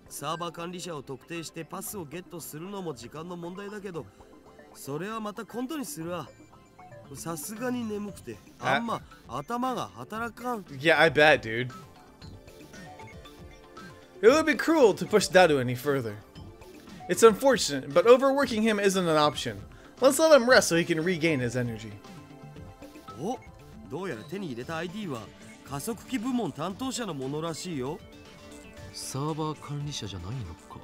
サーバー管理者を特定してパスをゲットするのも時間の問題だけど、それはまた今度にするわ。さすがに眠くてあんま頭が働かん。 Yeah, I bet, dude. It would be cruel to push Daru any further. It's unfortunate, but overworking him isn't an option. Let's let him rest so he can regain his energy. お、どうやら手に入れた ID は加速器部門担当者のものらしいよ。サーバー管理者じゃないのか。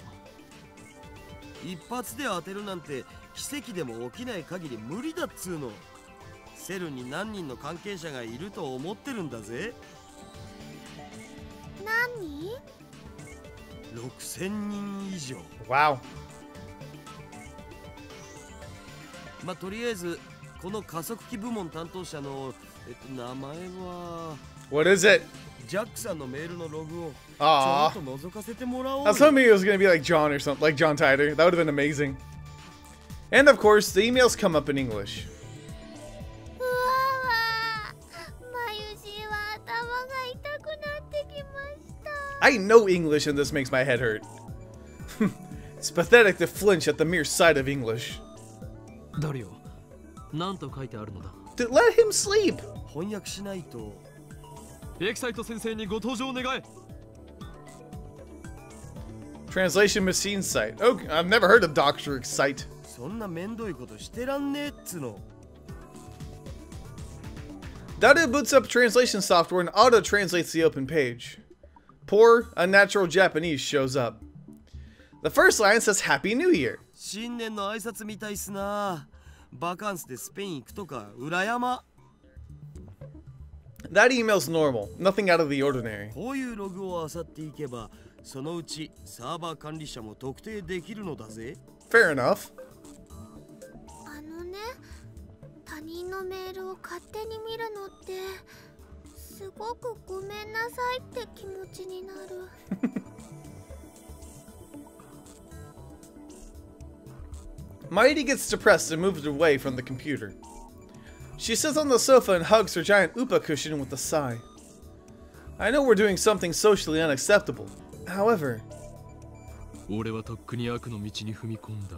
一発で当てるなんて奇跡でも起きない限り無理だっつうの。セルに何人の関係者がいると思ってるんだぜ。何？6000人以上。 Wow. とりあえずこの加速器部門担当者の名前は What is it? ジャックさんのメールのログをちょ Aw. っと覗かせてもらおう I was hoping it was going to be like John or something, like John Tider. That would have been amazing. And of course, the emails come up in English. うわわ、眉毛は頭が痛くなってきました。I know English and this makes my head hurt. It's pathetic to flinch at the mere sight of English. ダリオ、なんと書いてあるのだ。 Dude, let him sleep. 翻訳しないと。エキサイト先生にご登場願え。 Translation machine site. Oh, I've never heard of Dr. Excite. そんなめんどいことしてらんねえっつの。 Daru boots up translation software and auto-translates the open page. Poor, unnatural Japanese shows up. The first line says Happy New Year. 新年の挨拶みたいっすな。バカンスでスペイン行くとか裏山。 That email's normal, nothing out of the ordinary. こういうログを漁っていけばそのうちサーバー管理者も特定できるのだぜ。 Fair enough. 他人のメールを勝手に見るのってすごくごめんなさいって気持ちになる。Mighty gets depressed and moves away from the computer. She sits on the sofa and hugs her giant upa cushion with a sigh. I know we're doing something socially unacceptable. However, 俺はとっくに悪の道に踏み込んだ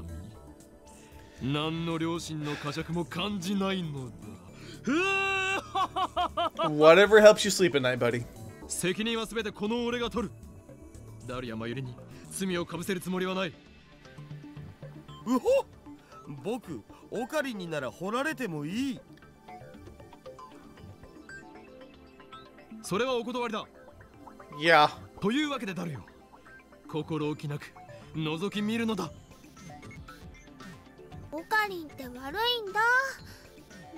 身。何の良心の呵責も感じないのだ。whatever helps you sleep at night, buddy. 責任はすべてこの俺が取る。ダルやマユリに罪をかぶせるつもりはない。うほ、僕オカリンになら掘られてもいい。それはお断りだ。 Yeah. というわけでダルよ、心置きなく覗き見るのだ。オカリンって悪いんだ。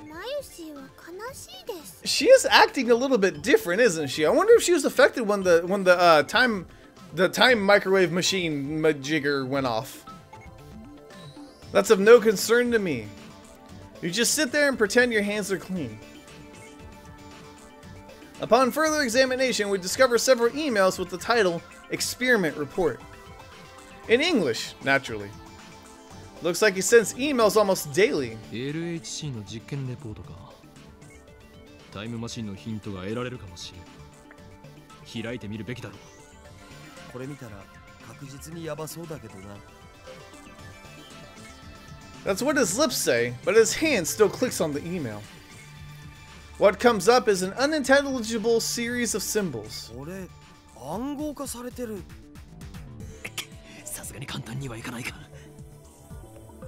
マユシーは悲しいです。 She is acting a little bit different, isn't she? I wonder if she was affected when the time microwave machine jigger went off. That's of no concern to me. You just sit there and pretend your hands are clean. Upon further examination, we discover several emails with the title Experiment Report. In English, naturally. Looks like he sends emails almost daily. LHC の実験レポートか。タイムマシンのヒントが得られるかもしれん。開いてみるべきだろう。これ見たら確実にヤバそうだけどな。That's what his lips say, but his hand still clicks on the email. What comes up is an unintelligible series of symbols. これ暗号化されてる。さすがに簡単にはいかないか。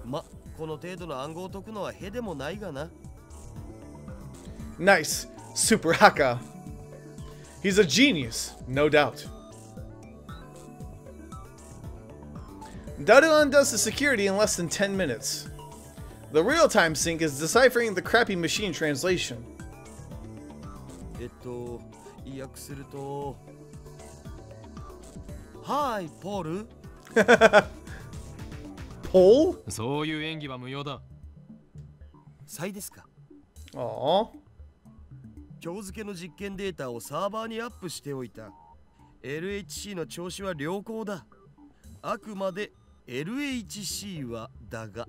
ま、この程度の暗号を解くのはへでもないがな。Nice. Super hacker. He's a genius, no doubt. Daru undoes the security in less than 10 minutes. The real-time sync is deciphering the crappy machine translation. 意訳すると、はい、ポール。Pole? そういう演技は無用だ。サイですか。Aww. 今日付の実験データをサーバーにアップしておいた。LHC の調子は良好だ。あくまで LHC はだが。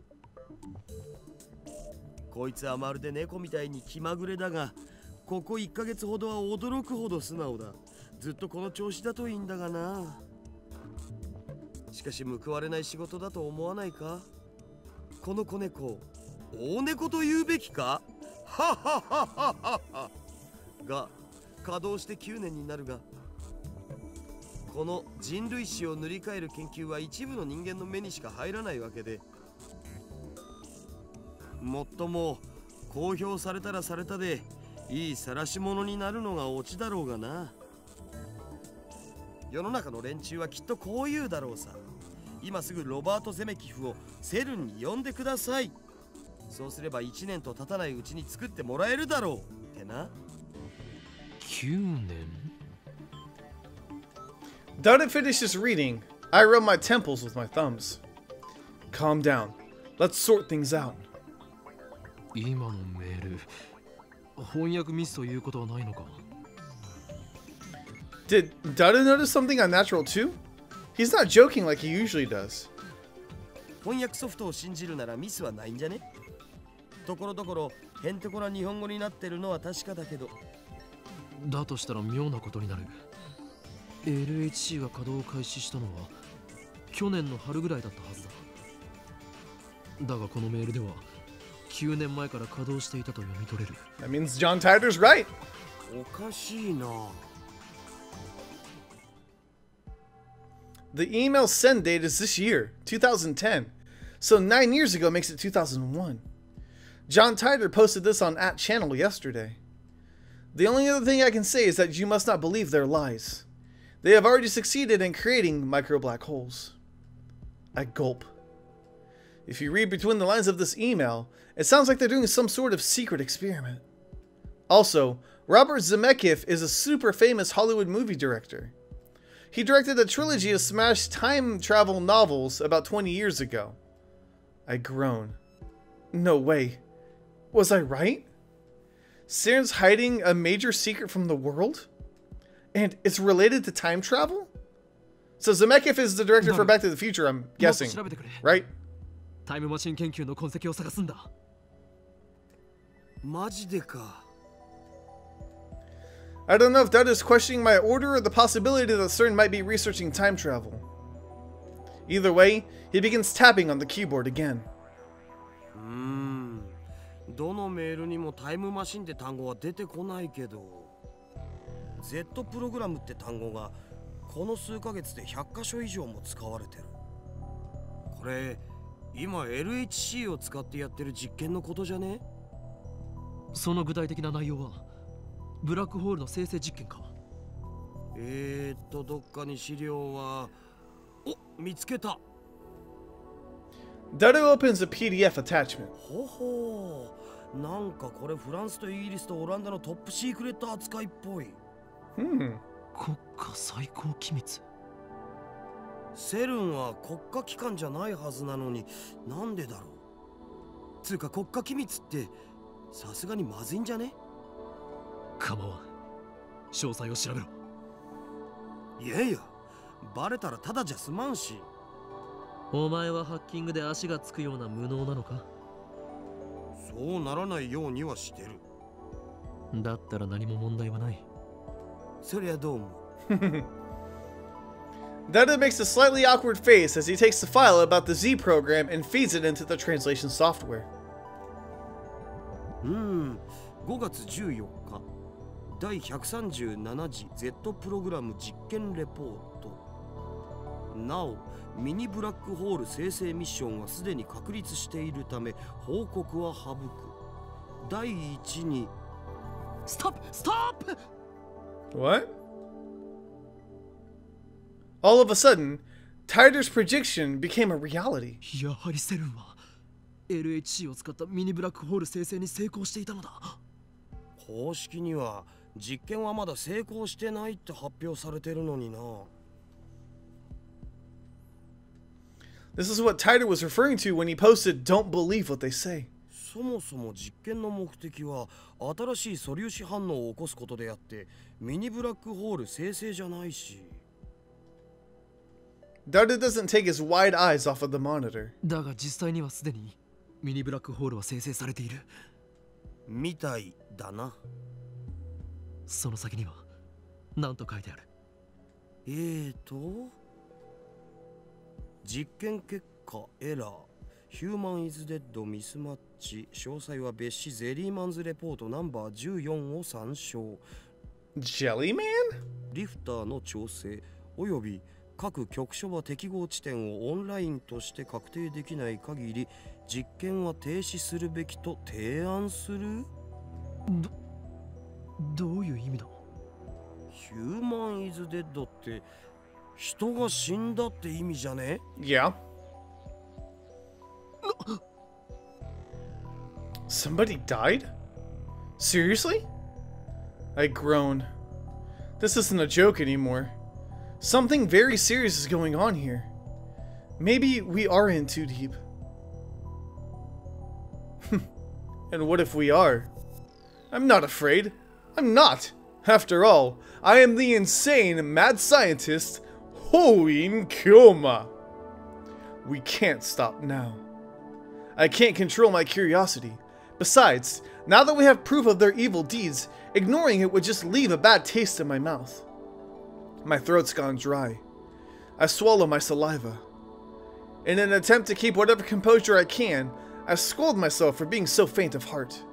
こいつはまるで猫みたいに気まぐれだが、ここ1ヶ月ほどは驚くほど素直だ。ずっとこの調子だといいんだがな。しかし報われない仕事だと思わないか。この子猫、大猫と言うべきか。はははははは。が稼働して9年になるが、この人類史を塗り替える研究は一部の人間の目にしか入らないわけで、もっとも公表されたらされたでいい晒し者になるのがオチだろうがな。世の中の連中はきっとこう言うだろうさ。今すぐロバート・ゼメキフをセルンに呼んでください。そうすれば1年と経たないうちに作ってもらえるだろうってな。9年 Daru finishes reading. I rub my temples with my thumbs. Calm down. Let's sort things out. 今のメール、翻訳ミスということはないのか。 Did Daru notice something unnatural too? He's not joking like he usually does. 翻訳ソフトを信じるならミスはないんじゃね。ところどころへんてこな日本語になってるのは確かだけど。だとしたら妙なことになる。LHC が稼働を開始したのは去年の春ぐらいだったはずだ。だがこのメールでは9年前から稼働していたと読み取れる。 That means John Titor's right. おかしいな。The email send date is this year, 2010. So 9 years ago makes it 2001. John Titor posted this on @channel yesterday. The only other thing I can say is that you must not believe their lies. They have already succeeded in creating micro black holes. I gulp. If you read between the lines of this email, it sounds like they're doing some sort of secret experiment. Also, Robert Zemeckis is a super famous Hollywood movie director. He directed a trilogy of smash time travel novels about 20 years ago. I groan. No way. Was I right? Cern's hiding a major secret from the world? And it's related to time travel? So Zemeckis is the director for Back to the Future, I'm guessing. Right? タイムマシン研究の痕跡を探すんだ。マジでか。I don't know if that is questioning my order or the possibility that CERN might be researching time travel. Either way, he begins tapping on the keyboard again. どのメールにもタイムマシンって単語は出てこないけど、Z プログラムって単語がこの数ヶ月で100箇所以上も使われてる。これ今 LHC を使ってやってる実験のことじゃね？その具体的な内容はブラックホールの生成実験か。どっかに資料は。お、見つけた。Daru opens a PDF attachment. ほほう、なんかこれフランスとイギリスとオランダのトップシークレット扱いっぽい。Hmm. 国家最高機密。セルンは国家機関じゃないはずなのに、なんでだろう。つうか国家機密ってさすがにまずいんじゃね？構わん。詳細を調べろ。いやいや、バレたらただじゃ済まんし。お前はハッキングで足がつくような無能なのか？そうならないようにはしてる。だったら何も問題はない。そりゃどうも。Daru makes a slightly awkward face as he takes the file about the Z program and feeds it into the translation software. 5月14日、第137次 Z プログラム実験レポート。なお、ミニブラックホール生成ミッションはすでに確立しているため報告は省く。第一に Stop! Stop! What? All of a sudden, Tyder's prediction became a reality. やはりセルンは LHC を使ったミニブラックホール生成に成功していたのだ。公式には実験はまだ成功してないって発表されてるのにな。This is what Tyder was referring to when he posted, "Don't believe what they say." そもそも実験の目的は新しい素粒子反応を起こすことであってミニブラックホール生成じゃないし。Daru doesn't take his wide eyes off of the monitor. だが実際にはすでにミニブラックホールは生成されている。みたいだな。その先には何と書いてある？実験結果エラー。ヒューマンイズデッドミスマッチ。詳細は別紙ゼリーマンズレポートナンバー14を参照。Jellyman? リフターの調整および各局所は適合地点をオンラインとして確定できない限り実験は停止するべきと提案する。どういう意味だ？ヒューマンイズデッドって人が死んだって意味じゃね？ Yeah. Somebody died? Seriously? I groaned. This isn't a joke anymore. Something very serious is going on here. Maybe we are in too deep. And what if we are? I'm not afraid. I'm not. After all, I am the insane mad scientist Hoin Kyoma. We can't stop now. I can't control my curiosity. Besides, now that we have proof of their evil deeds, ignoring it would just leave a bad taste in my mouth. My throat's gone dry. I swallow my saliva. In an attempt to keep whatever composure I can, I scold myself for being so faint of heart.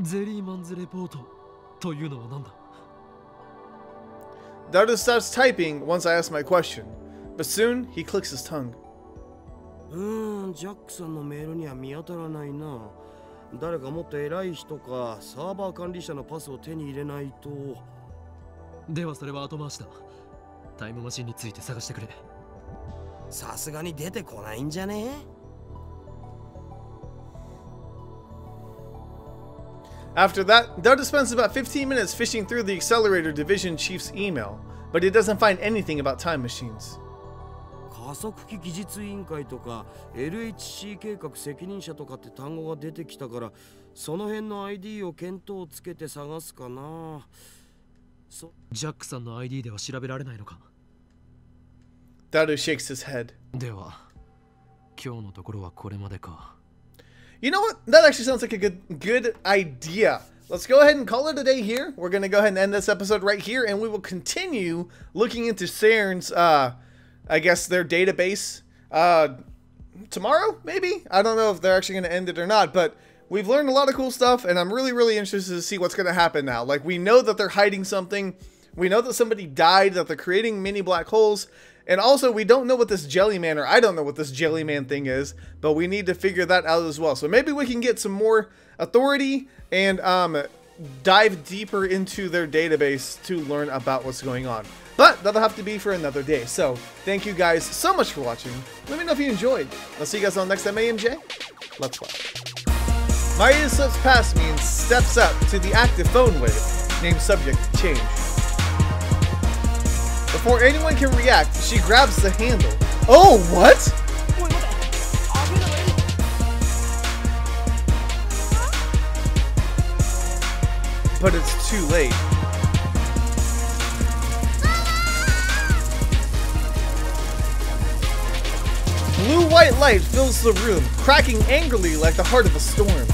ゼリーマンズレポートというのは何だ？ Daru stops typing once I ask my question, but soon he clicks his tongue. ジャックさんのメールには見当たらないな。誰かもっと偉い人かサーバー管理者のパスを手に入れないと。ではそれは後回しだ。タイムマシンについて探してくれ。さすがに出てこないんじゃね？ After that, Daru spends about 15 minutes fishing through the Accelerator Division Chief's email, but he doesn't find anything about time machines. 加速器技術委員会とか LHC 計画責任者とかって単語が出てきたからその辺の ID を見当をつけて探すかな。ジャックさんの ID では調べられないのか？ Daru shakes his head. では今日のところはこれまでか。 You know what? That actually sounds like a good idea. Let's go ahead and call it a day here. We're going to go ahead and end this episode right here, and we will continue looking into CERN's, I guess, their database tomorrow, maybe? I don't know if they're actually going to end it or not, but we've learned a lot of cool stuff, and I'm really, really interested to see what's going to happen now. Like, we know that they're hiding something. We know that somebody died, that they're creating mini black holes. And also, we don't know what this Jellyman, or I don't know what this Jellyman thing is, but we need to figure that out as well. So maybe we can get some more authority and dive deeper into their database to learn about what's going on. But that'll have to be for another day. So thank you guys so much for watching. Let me know if you enjoyed. I'll see you guys on the next MAMJ. Let's play. Maria slips past me and steps up to the active phone wave, named subject change. Before anyone can react, she grabs the handle. Oh, what? But it's too late. Blue-white light fills the room, cracking angrily like the heart of a storm.